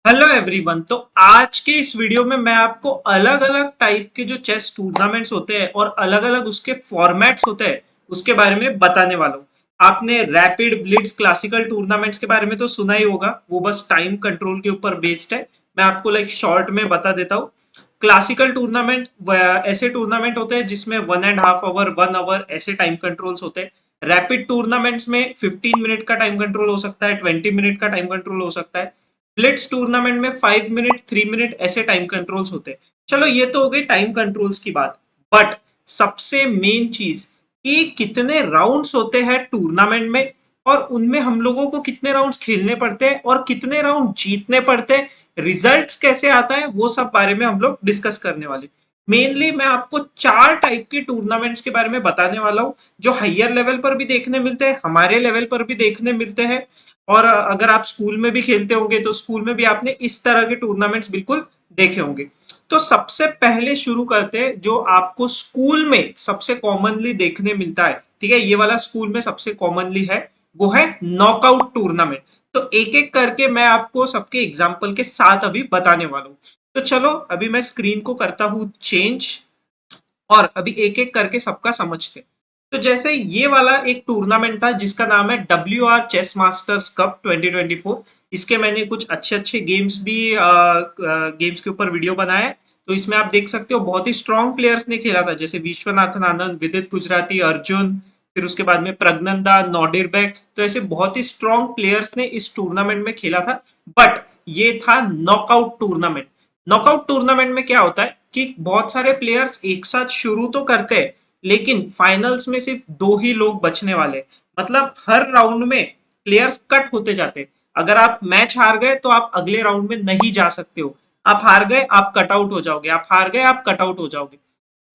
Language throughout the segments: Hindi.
Hello everyone. तो आज के इस वीडियो में मैं आपको अलग अलग टाइप के जो चेस टूर्नामेंट्स होते हैं और अलग अलग उसके फॉर्मेट्स होते हैं उसके बारे में बताने वाला हूँ। आपने रैपिड ब्लिट्ज क्लासिकल टूर्नामेंट्स के बारे में तो सुना ही होगा, वो बस टाइम कंट्रोल के ऊपर बेस्ड है। मैं आपको शॉर्ट में बता देता हूँ। क्लासिकल टूर्नामेंट ऐसे टूर्नामेंट होते हैं जिसमें 1.5 आवर 1 आवर ऐसे टाइम कंट्रोल्स होते हैं। रैपिड टूर्नामेंट्स में 15 मिनट का टाइम कंट्रोल हो सकता है, 20 मिनट का टाइम कंट्रोल हो सकता है। ब्लिट्स टूर्नामेंट में 5 मिनट 3 मिनट ऐसे टाइम कंट्रोल्स होते हैं। चलो ये तो हो गई टाइम कंट्रोल्स की बात। बट सबसे मेन चीज कि कितने राउंड्स होते हैं टूर्नामेंट में और उनमें हम लोगों को कितने राउंड्स खेलने पड़ते हैं और कितने राउंड जीतने पड़ते हैं, रिजल्ट्स कैसे आता है, वो सब बारे में हम लोग डिस्कस करने वाले। मेनली मैं आपको चार टाइप के टूर्नामेंट्स के बारे में बताने वाला हूँ जो हायर लेवल पर भी देखने मिलते हैं, हमारे लेवल पर भी देखने मिलते हैं। और अगर आप स्कूल में भी खेलते होंगे तो स्कूल में भी आपने इस तरह के टूर्नामेंट्स बिल्कुल देखे होंगे। तो सबसे पहले शुरू करते हैं जो आपको स्कूल में सबसे कॉमनली देखने मिलता है। ठीक है, ये वाला स्कूल में सबसे कॉमनली है, वो है नॉकआउट टूर्नामेंट। तो एक एक करके मैं आपको सबके एग्जाम्पल के साथ अभी बताने वाला हूँ। तो चलो अभी मैं स्क्रीन को करता हूँ चेंज और अभी एक एक करके सबका समझते हैं। तो जैसे ये वाला एक टूर्नामेंट था जिसका नाम है WR चेस मास्टर्स कप 2024। इसके मैंने कुछ अच्छे अच्छे गेम्स भी गेम्स के ऊपर वीडियो बनाया है। तो इसमें आप देख सकते हो बहुत ही स्ट्रॉन्ग प्लेयर्स ने खेला था, जैसे विश्वनाथन आनंद, विदित गुजराती, अर्जुन, फिर उसके बाद में प्रज्ञनदा, नॉडिरबेक। तो ऐसे बहुत ही स्ट्रॉन्ग प्लेयर्स ने इस टूर्नामेंट में खेला था। बट ये था नॉकआउट टूर्नामेंट। नॉकआउट टूर्नामेंट में क्या होता है कि बहुत सारे प्लेयर्स एक साथ शुरू तो करते हैं, लेकिन फाइनल्स में सिर्फ दो ही लोग बचने वाले। मतलब हर राउंड में प्लेयर्स कट होते जाते हैं। अगर आप मैच हार गए तो आप अगले राउंड में नहीं जा सकते हो। आप हार गए आप कट आउट हो जाओगे, आप हार गए आप कट आउट हो जाओगे।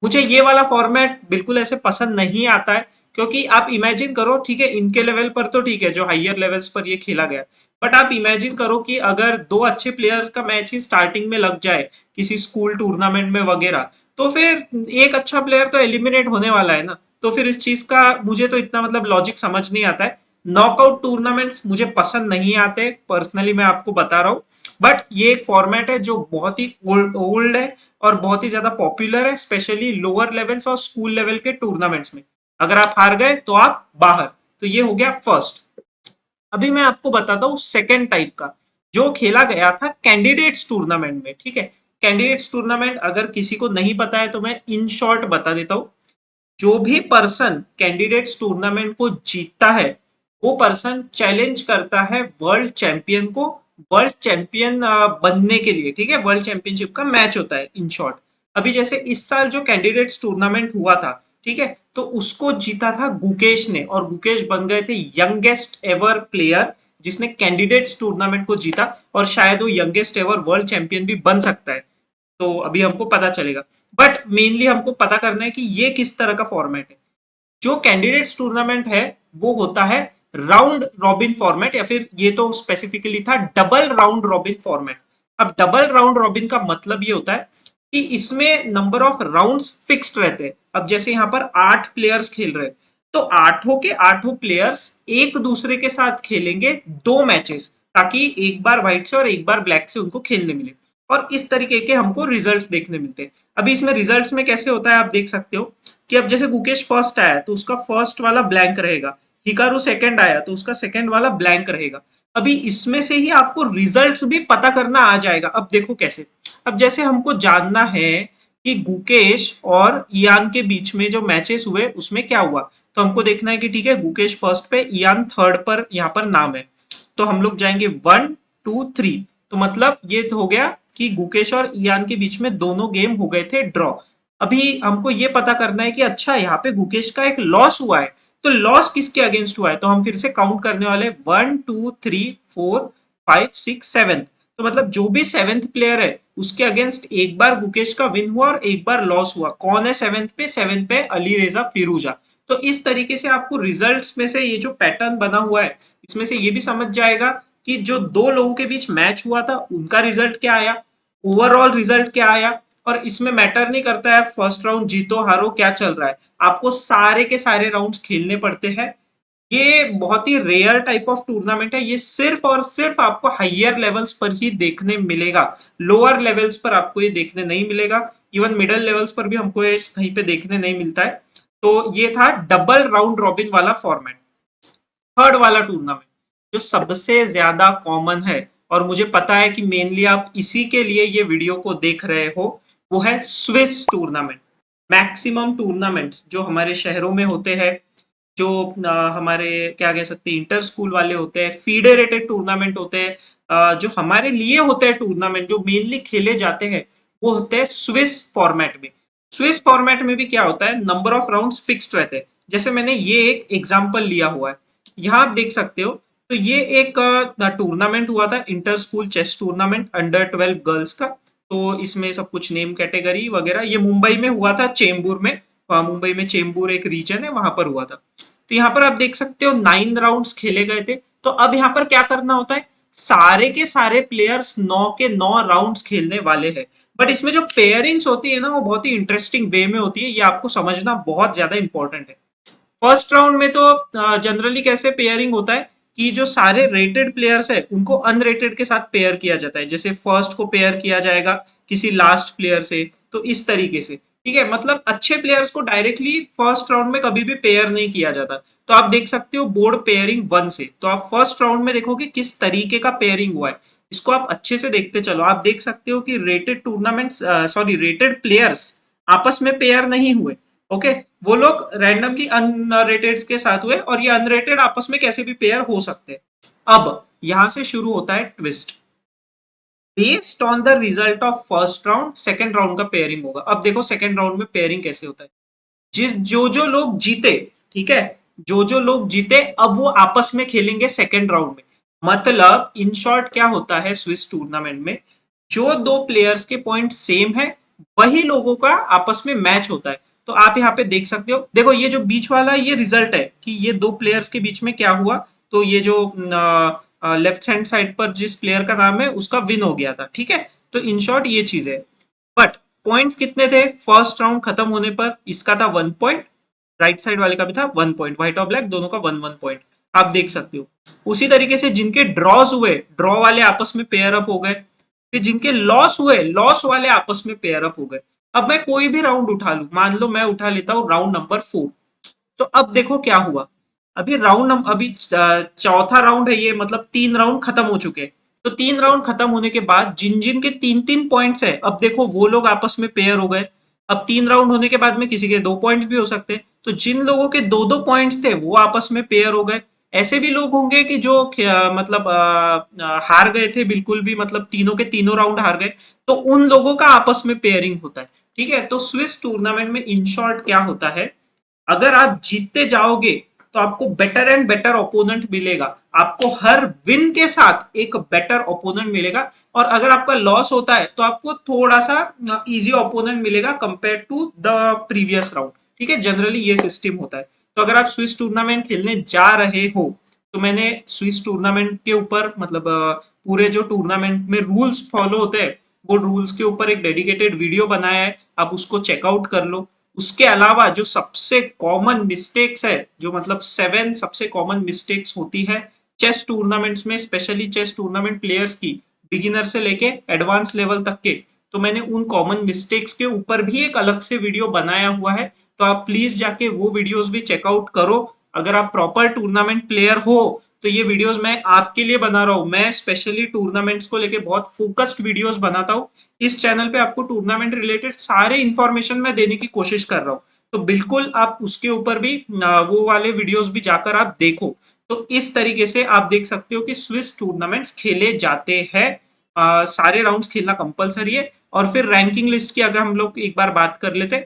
मुझे ये वाला फॉर्मेट बिल्कुल ऐसे पसंद नहीं आता है, क्योंकि आप इमेजिन करो, ठीक है इनके लेवल पर तो ठीक है जो हायर लेवल्स पर ये खेला गया, बट आप इमेजिन करो कि अगर दो अच्छे प्लेयर्स का मैच ही स्टार्टिंग में लग जाए किसी स्कूल टूर्नामेंट में वगैरह, तो फिर एक अच्छा प्लेयर तो एलिमिनेट होने वाला है ना। तो फिर इस चीज का मुझे तो इतना मतलब लॉजिक समझ नहीं आता है। नॉकआउट टूर्नामेंट्स मुझे पसंद नहीं आते पर्सनली, मैं आपको बता रहा हूँ। बट ये एक फॉर्मेट है जो बहुत ही ओल्ड है और बहुत ही ज्यादा पॉपुलर है, स्पेशली लोअर लेवल्स और स्कूल लेवल के टूर्नामेंट्स में। अगर आप हार गए तो आप बाहर। तो ये हो गया फर्स्ट। अभी मैं आपको बताता हूँ सेकेंड टाइप का, जो खेला गया था कैंडिडेट्स टूर्नामेंट में। ठीक है, कैंडिडेट्स टूर्नामेंट अगर किसी को नहीं पता है तो मैं इन शॉर्ट बता देता हूँ। जो भी पर्सन कैंडिडेट्स टूर्नामेंट को जीतता है, वो पर्सन चैलेंज करता है वर्ल्ड चैंपियन को, वर्ल्ड चैंपियन बनने के लिए। ठीक है, वर्ल्ड चैंपियनशिप का मैच होता है इन शॉर्ट। अभी जैसे इस साल जो कैंडिडेट्स टूर्नामेंट हुआ था, ठीक है, तो उसको जीता था गुकेश ने, और गुकेश बन गए थे यंगेस्ट एवर प्लेयर जिसने कैंडिडेट्स टूर्नामेंट को जीता। और शायद वो यंगेस्ट एवर वर्ल्ड चैंपियन भी बन सकता है। तो अभी हमको पता चलेगा। बट मेनली हमको पता करना है कि ये किस तरह का फॉर्मेट है। जो कैंडिडेट्स टूर्नामेंट है वो होता है राउंड रॉबिन फॉर्मेट, या फिर ये तो स्पेसिफिकली था डबल राउंड रॉबिन फॉर्मेट। अब डबल राउंड रॉबिन का मतलब ये होता है कि इसमें नंबर ऑफ राउंड्स फिक्स्ड रहते हैं। अब जैसे यहाँ पर 8 प्लेयर्स खेल रहे हैं, तो आठों के आठों प्लेयर्स एक दूसरे के साथ खेलेंगे दो मैचेस, ताकि एक बार व्हाइट से और एक बार ब्लैक से उनको खेलने मिले। और इस तरीके के हमको रिजल्ट्स देखने मिलते हैं। अभी इसमें रिजल्ट्स में कैसे होता है आप देख सकते हो कि अब जैसे गुकेश फर्स्ट आया तो उसका फर्स्ट वाला ब्लैंक रहेगा, हिकारू सेकंड आया तो उसका सेकंड वाला ब्लैंक रहेगा। अभी इसमें से ही आपको रिजल्ट्स भी पता करना आ जाएगा। अब देखो कैसे। अब जैसे हमको जानना है कि गुकेश और ईयान के बीच में जो मैचेस हुए उसमें क्या हुआ, तो हमको देखना है कि ठीक है गुकेश फर्स्ट पे, ईयान थर्ड पर यहाँ पर नाम है। तो हम लोग जाएंगे 1 2 3। तो मतलब ये तो हो गया कि गुकेश और ईयान के बीच में दोनों गेम हो गए थे ड्रॉ। अभी हमको ये पता करना है कि अच्छा यहाँ पे गुकेश का एक लॉस हुआ है, तो लॉस किसके अगेंस्ट हुआ है। तो हम फिर से काउंट करने वाले 1 2 3 4 5 6 7। तो मतलब जो भी सेवेंथ प्लेयर है उसके अगेंस्ट एक बार गुकेश का विन हुआ और एक बार लॉस हुआ। कौन है सेवेंथ पे? सेवेंथ पे अली रेजा फिरूजा। तो इस तरीके से आपको रिजल्ट्स में से ये जो पैटर्न बना हुआ है, इसमें से ये भी समझ जाएगा कि जो दो लोगों के बीच मैच हुआ था उनका रिजल्ट क्या आया, ओवरऑल रिजल्ट क्या आया। और इसमें मैटर नहीं करता है फर्स्ट राउंड जीतो हारो क्या चल रहा है, आपको सारे के सारे राउंड्स खेलने पड़ते हैं। ये बहुत ही रेयर टाइप ऑफ टूर्नामेंट है, ये सिर्फ और सिर्फ आपको हायर लेवल्स पर ही देखने मिलेगा, लोअर लेवल्स पर आपको ये देखने नहीं मिलेगा, इवन मिडिल लेवल्स पर भी हमको ये कहीं पे देखने नहीं मिलता है। तो ये था डबल राउंड रॉबिन वाला फॉर्मेट। थर्ड वाला टूर्नामेंट जो सबसे ज्यादा कॉमन है, और मुझे पता है कि मेनली आप इसी के लिए ये वीडियो को देख रहे हो, वो है स्विस टूर्नामेंट। मैक्सिमम टूर्नामेंट जो हमारे शहरों में होते हैं, जो हमारे क्या कह सकते हैं इंटर स्कूल वाले होते हैं, फीडरेटेड टूर्नामेंट होते हैं, जो हमारे लिए होते हैं टूर्नामेंट जो मेनली खेले जाते हैं, वो होते हैं स्विस फॉर्मेट में। स्विस फॉर्मेट में भी क्या होता है, नंबर ऑफ राउंड्स फिक्स्ड रहते हैं। जैसे मैंने ये एक एग्जांपल लिया हुआ है, यहाँ आप देख सकते हो। तो ये एक टूर्नामेंट हुआ था, inter school chess tournament under 12 girls का। तो इसमें सब कुछ नेम कैटेगरी वगैरह, ये मुंबई में हुआ था, चेंबूर में। मुंबई में चेंबूर एक रीजन है, वहां पर हुआ था। तो यहाँ पर आप देख सकते हो 9 राउंड्स खेले गए थे। तो अब यहाँ पर क्या करना होता है, सारे के सारे प्लेयर्स 9 के 9 राउंड्स खेलने वाले हैं। बट इसमें जो पेयरिंग्स होती है ना, वो बहुत ही इंटरेस्टिंग वे में होती है, ये आपको समझना बहुत ज्यादा इंपॉर्टेंट है। फर्स्ट राउंड में तो जनरली कैसे पेयरिंग होता है कि जो सारे रेटेड प्लेयर्स है उनको अनरेटेड के साथ पेयर किया जाता है। जैसे फर्स्ट को पेयर किया जाएगा किसी लास्ट प्लेयर से, तो इस तरीके से, ठीक है। मतलब अच्छे प्लेयर्स को डायरेक्टली फर्स्ट राउंड में कभी भी पेयर नहीं किया जाता। तो आप देख सकते हो बोर्ड पेयरिंग 1 से, तो आप फर्स्ट राउंड में देखोगे किस तरीके का पेयरिंग हुआ है। इसको आप अच्छे से देखते चलो, आप देख सकते हो कि rated tournament, sorry rated players आपस में पेयर नहीं हुए। ओके, वो लोग रैंडमली अनरेटेड के साथ हुए, और ये अनरेटेड आपस में कैसे भी पेयर हो सकते हैं। अब यहां से शुरू होता है twist. Based on the result of first round second round का पेयरिंग होगा। अब देखो सेकंड राउंड में पेयरिंग कैसे होता है। जिस जो जो लोग जीते, ठीक है, जो जो लोग जीते अब वो आपस में खेलेंगे सेकंड राउंड में। मतलब इन शॉर्ट क्या होता है स्विस टूर्नामेंट में, जो दो प्लेयर्स के पॉइंट सेम है वही लोगों का आपस में मैच होता है। तो आप यहाँ पे देख सकते हो, देखो ये जो बीच वाला ये रिजल्ट है कि ये दो प्लेयर्स के बीच में क्या हुआ। तो ये जो लेफ्ट हैंड साइड पर जिस प्लेयर का नाम है उसका विन हो गया था, ठीक है। तो इन शॉर्ट ये चीज है। बट पॉइंट्स कितने थे फर्स्ट राउंड खत्म होने पर, इसका था 1 पॉइंट, राइट साइड वाले का भी था 1 पॉइंट, व्हाइट और ब्लैक दोनों का 1 1 पॉइंट। आप देख सकते हो। उसी तरीके से जिनके ड्रॉज हुए, ड्रॉ वाले आपस में पेयर अप हो गए। फिर जिनके लॉस हुए, लॉस वाले आपस में पेयर अप हो गए। अब मैं कोई भी राउंड उठा लू, मान लो मैं उठा लेता हूँ राउंड नंबर 4। तो अब देखो क्या हुआ। अभी चौथा राउंड है ये, मतलब 3 राउंड खत्म हो चुके हैं। तो 3 राउंड खत्म होने के बाद जिन जिन के 3 3 पॉइंट्स है, अब देखो वो लोग आपस में पेयर हो गए। अब 3 राउंड होने के बाद में किसी के 2 पॉइंट्स भी हो सकते हैं, तो जिन लोगों के 2 2 पॉइंट्स थे वो आपस में पेयर हो गए। ऐसे भी लोग होंगे कि जो मतलब हार गए थे बिल्कुल भी, मतलब तीनों के तीनों राउंड हार गए, तो उन लोगों का आपस में पेयरिंग होता है। ठीक है, तो स्विस टूर्नामेंट में इन शॉर्ट क्या होता है, अगर आप जीतते जाओगे तो आपको बेटर एंड बेटर ओपोनेंट मिलेगा, आपको हर विन के साथ एक बेटर ओपोनेंट मिलेगा। और अगर आपका लॉस होता है तो आपको थोड़ा सा इजी ओपोनेंट मिलेगा compare to the previous round. ठीक है, जनरली ये सिस्टम होता है। तो अगर आप स्विस टूर्नामेंट खेलने जा रहे हो, तो मैंने स्विस टूर्नामेंट के ऊपर मतलब पूरे जो टूर्नामेंट में रूल्स फॉलो होते हैं वो रूल्स के ऊपर एक डेडिकेटेड वीडियो बनाया है, आप उसको चेकआउट कर लो। उसके अलावा जो सबसे कॉमन मिस्टेक्स है, जो मतलब 7 सबसे कॉमन मिस्टेक्स होती है चेस टूर्नामेंट्स में, स्पेशली चेस टूर्नामेंट प्लेयर्स की, बिगिनर से लेके एडवांस लेवल तक के, तो मैंने उन कॉमन मिस्टेक्स के ऊपर भी एक अलग से वीडियो बनाया हुआ है। तो आप प्लीज जाके वो वीडियोस भी चेकआउट करो। अगर आप प्रॉपर टूर्नामेंट प्लेयर हो तो ये वीडियोस मैं आपके लिए बना रहा हूँ। मैं स्पेशली टूर्नामेंट्स को लेके बहुत फोकस्ड वीडियोस बनाता हूँ। इस चैनल पे आपको टूर्नामेंट रिलेटेड सारे इंफॉर्मेशन मैं देने की कोशिश कर रहा हूँ। तो बिल्कुल आप उसके ऊपर भी वो वाले वीडियोस भी जाकर आप देखो। तो इस तरीके से आप देख सकते हो कि स्विस टूर्नामेंट्स खेले जाते हैं। सारे राउंड्स खेलना कंपलसरी है। और फिर रैंकिंग लिस्ट की अगर हम लोग एक बार बात कर लेते,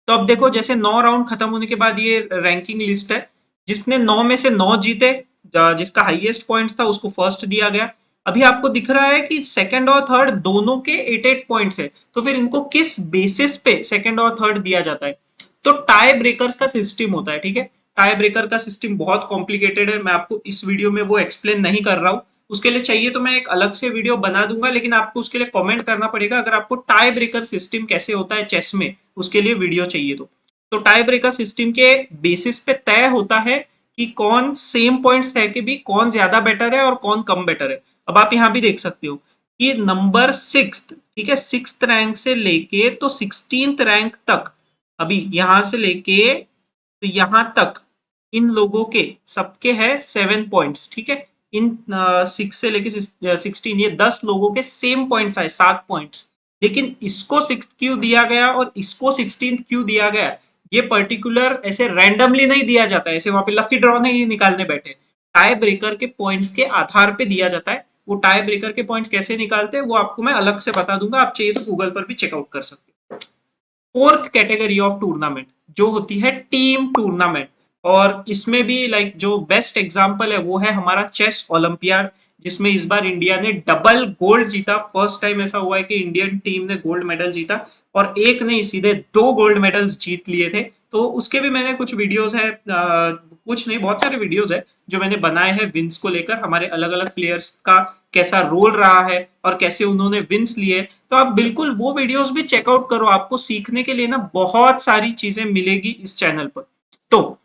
तो अब देखो जैसे 9 राउंड खत्म होने के बाद ये रैंकिंग लिस्ट है। जिसने 9 में से 9 जीते, जिसका हाईएस्ट पॉइंट्स था उसको फर्स्ट दिया गया। अभी आपको दिख रहा है कि सेकंड और थर्ड दोनों के 8 8 पॉइंट्स है, तो फिर इनको किस बेसिस पे सेकंड और थर्ड दिया जाता है। तो टाई ब्रेकर्स का सिस्टम होता है, ठीक है। टाई ब्रेकर का सिस्टम बहुत कॉम्प्लिकेटेड है, मैं आपको इस वीडियो में वो एक्सप्लेन नहीं कर रहा हूँ। उसके लिए चाहिए तो मैं एक अलग से वीडियो बना दूंगा, लेकिन आपको उसके लिए कमेंट करना पड़ेगा अगर आपको टाई ब्रेकर सिस्टम कैसे होता है चेस में, उसके लिए वीडियो चाहिए तो। टाई ब्रेकर सिस्टम के बेसिस पे तय होता है कि कौन सेम पॉइंट्स रह के भी कौन ज्यादा बेटर है और कौन कम बेटर है। अब आप यहाँ भी देख सकते हो कि नंबर 6, ठीक है, 6th रैंक से लेके तो 16th रैंक तक, अभी यहां से लेके तो यहां तक इन लोगों के सबके है 7 पॉइंट्स, ठीक है। इन 6 से लेके 16, ये 10 लोगों के सेम पॉइंट्स आए, 7 पॉइंट्स। लेकिन इसको 6 क्यों दिया गया और इसको 16 क्यों दिया गया, ये पर्टिकुलर ऐसे रैंडमली नहीं दिया जाता है, ऐसे वहां पे लकी ड्रॉ नहीं निकालने बैठे, टाई ब्रेकर के पॉइंट्स के आधार पे दिया जाता है। वो टाई ब्रेकर के पॉइंट्स कैसे निकालते हैं वो आपको मैं अलग से बता दूंगा, आप चाहिए तो गूगल पर भी चेकआउट कर सकते हो। फोर्थ कैटेगरी ऑफ टूर्नामेंट जो होती है टीम टूर्नामेंट, और इसमें भी लाइक जो बेस्ट एग्जांपल है वो है हमारा चेस ओलंपियाड, जिसमें इस बार इंडिया ने डबल गोल्ड जीता। फर्स्ट टाइम ऐसा हुआ है कि इंडियन टीम ने गोल्ड मेडल जीता, और एक नहीं सीधे 2 गोल्ड मेडल्स जीत लिए थे। तो उसके भी मैंने कुछ वीडियोस है, कुछ नहीं बहुत सारे वीडियोस है जो मैंने बनाए हैं विंस को लेकर, हमारे अलग अलग प्लेयर्स का कैसा रोल रहा है और कैसे उन्होंने विंस लिए। तो आप बिल्कुल वो वीडियोस भी चेकआउट करो, आपको सीखने के लिए ना बहुत सारी चीजें मिलेगी इस चैनल पर। तो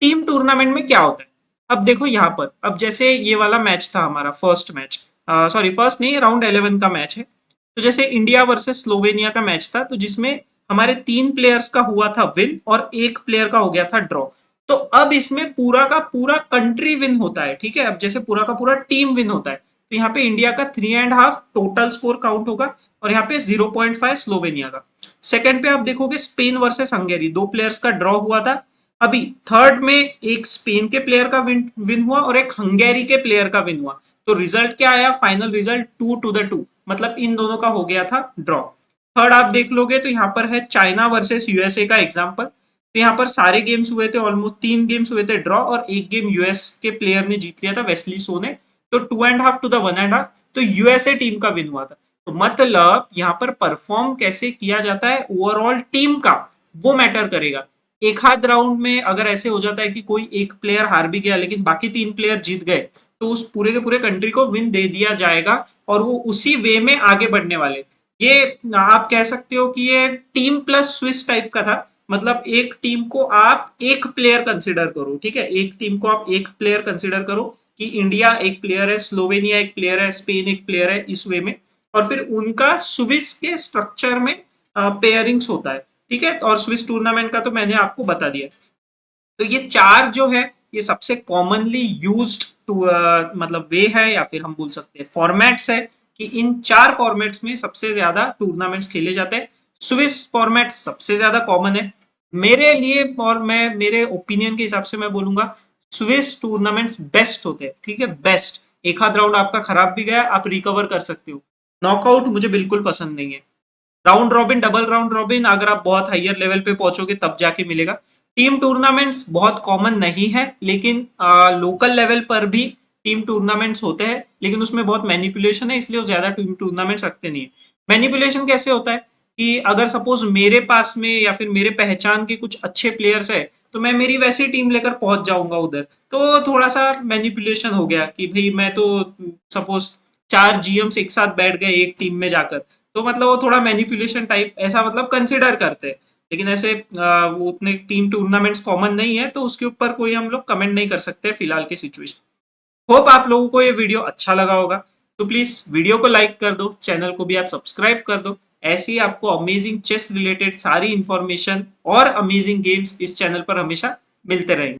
टीम टूर्नामेंट में क्या होता है, अब देखो यहाँ पर, अब जैसे ये वाला मैच था हमारा फर्स्ट मैच, सॉरी फर्स्ट नहीं, राउंड 11 का मैच है। तो जैसे इंडिया वर्सेस स्लोवेनिया का मैच था, तो जिसमें हमारे 3 प्लेयर्स का हुआ था विन और एक प्लेयर का हो गया था ड्रॉ। तो अब इसमें पूरा का पूरा कंट्री विन होता है, ठीक है। अब जैसे पूरा का पूरा टीम विन होता है, तो यहाँ पे इंडिया का 3.5 टोटल स्कोर काउंट होगा, और यहाँ पे 0.5 स्लोवेनिया का। सेकंड पे आप देखोगे स्पेन वर्सेस हंगेरी, 2 प्लेयर्स का ड्रॉ हुआ था। अभी थर्ड में एक स्पेन के प्लेयर का विन हुआ और एक हंगेरी के प्लेयर का विन हुआ। तो रिजल्ट क्या आया, फाइनल रिजल्ट 2-2, मतलब इन दोनों का हो गया था ड्रॉ। थर्ड आप देख लोगे तो यहाँ पर है चाइना वर्सेस यूएसए का एग्जाम्पल। तो यहाँ पर सारे गेम्स हुए थे, ऑलमोस्ट 3 गेम्स हुए थे ड्रॉ, और एक गेम यूएस के प्लेयर ने जीत लिया था, वेस्ली सो ने। तो 2.5 टू द 1.5, तो यूएसए टीम का विन हुआ था। तो मतलब यहाँ पर परफॉर्म कैसे किया जाता है ओवरऑल टीम का, वो मैटर करेगा। एक हाथ राउंड में अगर ऐसे हो जाता है कि कोई एक प्लेयर हार भी गया लेकिन बाकी 3 प्लेयर जीत गए, तो उस पूरे के पूरे कंट्री को विन दे दिया जाएगा, और वो उसी वे में आगे बढ़ने वाले। ये आप कह सकते हो कि ये टीम प्लस स्विस टाइप का था, मतलब एक टीम को आप एक प्लेयर कंसिडर करो, ठीक है, एक टीम को आप एक प्लेयर कंसिडर करो कि इंडिया एक प्लेयर है, स्लोवेनिया एक प्लेयर है, स्पेन एक प्लेयर है, इस वे में। और फिर उनका स्विस के स्ट्रक्चर में पेयरिंग्स होता है, ठीक है। और स्विस टूर्नामेंट का तो मैंने आपको बता दिया। तो ये 4 जो है ये सबसे कॉमनली यूज्ड मतलब वे है, या फिर हम बोल सकते हैं फॉर्मेट्स है, कि इन 4 फॉर्मेट्स में सबसे ज्यादा टूर्नामेंट्स खेले जाते हैं। स्विस फॉर्मेट सबसे ज्यादा कॉमन है मेरे लिए, और मैं मेरे ओपिनियन के हिसाब से मैं बोलूंगा स्विस टूर्नामेंट्स बेस्ट होते हैं, ठीक है, बेस्ट। एक आध राउंड आपका खराब भी गया आप रिकवर कर सकते हो। नॉकआउट मुझे बिल्कुल पसंद नहीं है। Round robin, double round robin अगर आप बहुत हायर लेवल पे पहुंचोगे तब जाके मिलेगा। टीम टूर्नामेंट्स बहुत कॉमन नहीं है, लेकिन लोकल लेवल पर भी टीम टूर्नामेंट्स होते हैं, लेकिन उसमें बहुत मैनिपुलेशन है, इसलिए वो ज्यादा टीम टूर्नामेंट्स रखते नहीं है। मैनिपुलेशन कैसे होता है कि अगर सपोज मेरे पास में या फिर मेरे पहचान के कुछ अच्छे प्लेयर्स है, तो मैं मेरी वैसी टीम लेकर पहुंच जाऊंगा उधर, तो थोड़ा सा मैनिपुलेशन हो गया कि भाई मैं तो सपोज 4 GMs एक साथ बैठ गए एक टीम में जाकर, तो मतलब वो थोड़ा मैनिपुलेशन टाइप ऐसा मतलब कंसिडर करते हैं। लेकिन ऐसे वो उतने टीम टूर्नामेंट्स कॉमन नहीं है, तो उसके ऊपर कोई हम लोग कमेंट नहीं कर सकते फिलहाल की सिचुएशन। होप आप लोगों को ये वीडियो अच्छा लगा होगा, तो प्लीज वीडियो को लाइक कर दो, चैनल को भी आप सब्सक्राइब कर दो। ऐसे ही आपको अमेजिंग चेस रिलेटेड सारी इंफॉर्मेशन और अमेजिंग गेम्स इस चैनल पर हमेशा मिलते रहेंगे।